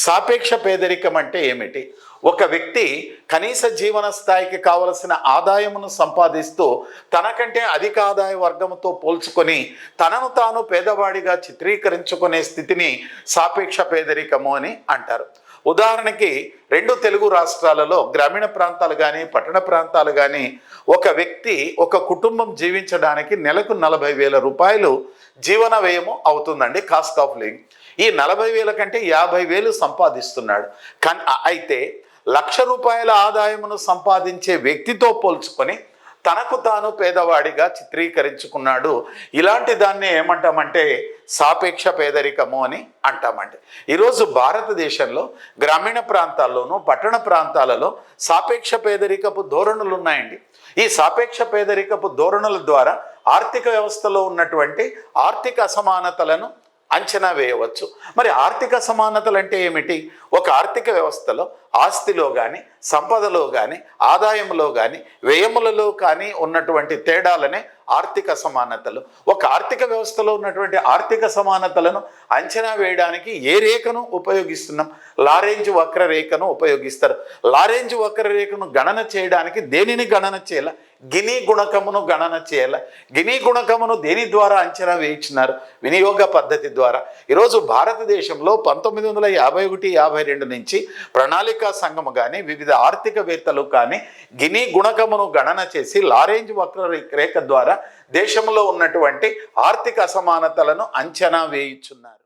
సాపేక్ష పేదరికం అంటే ఏమిటి? ఒక వ్యక్తి కనీస జీవన స్థాయికి కావలసిన ఆదాయమును సంపాదిస్తూ తనకంటే అధిక ఆదాయ వర్గంతో పోల్చుకొని తనను తాను పేదవాడిగా చిత్రీకరించుకునే స్థితిని సాపేక్ష పేదరికము అని అంటారు. ఉదాహరణకి 2 తెలుగు రాష్ట్రాలలో గ్రామీణ ప్రాంతాలు కానీ పట్టణ ప్రాంతాలు కానీ ఒక వ్యక్తి ఒక కుటుంబం జీవించడానికి నెలకు 40,000 రూపాయలు జీవన వ్యయము అవుతుందండి, కాస్ట్ ఆఫ్ లివింగ్. ఈ 40,000 కంటే 50,000 సంపాదిస్తున్నాడు. కానీ అయితే 1,00,000 రూపాయల ఆదాయమును సంపాదించే వ్యక్తితో పోల్చుకొని తనకు తాను పేదవాడిగా చిత్రీకరించుకున్నాడు. ఇలాంటి దాన్ని ఏమంటామంటే సాపేక్ష పేదరికము అని అంటామండి. ఈరోజు భారతదేశంలో గ్రామీణ ప్రాంతాల్లోనూ పట్టణ ప్రాంతాలలో సాపేక్ష పేదరికపు ధోరణులు ఉన్నాయండి. ఈ సాపేక్ష పేదరికపు ధోరణుల ద్వారా ఆర్థిక వ్యవస్థలో ఉన్నటువంటి ఆర్థిక అసమానతలను అంచనా వేయవచ్చు. మరి ఆర్థిక సమానతలు అంటే ఏమిటి? ఒక ఆర్థిక వ్యవస్థలో ఆస్తిలో కానీ సంపదలో కానీ ఆదాయంలో కానీ వ్యయములలో కానీ ఉన్నటువంటి తేడాలనే ఆర్థిక సమానతలు. ఒక ఆర్థిక వ్యవస్థలో ఉన్నటువంటి ఆర్థిక సమానతలను అంచనా వేయడానికి ఏ రేఖను ఉపయోగిస్తున్నాం? లారెంజ్ వక్రరేఖను ఉపయోగిస్తారు. లారెంజ్ వక్రరేఖను గణన చేయడానికి దేనిని గణన చేయాల? గిని గుణకమును గణన చేయాల. గిని గుణకమును దేని ద్వారా అంచనా వేయించినారు? వినియోగ పద్ధతి ద్వారా. ఈరోజు భారతదేశంలో 1951-52 నుంచి ప్రణాళికా సంఘము కానీ వివిధ ఆర్థికవేత్తలు కానీ గిని గుణకమును గణన చేసి లారెంజ్ వక్రరేఖ ద్వారా దేశంలో ఉన్నటువంటి ఆర్థిక అసమానతలను అంచనా వేయుచున్నారు.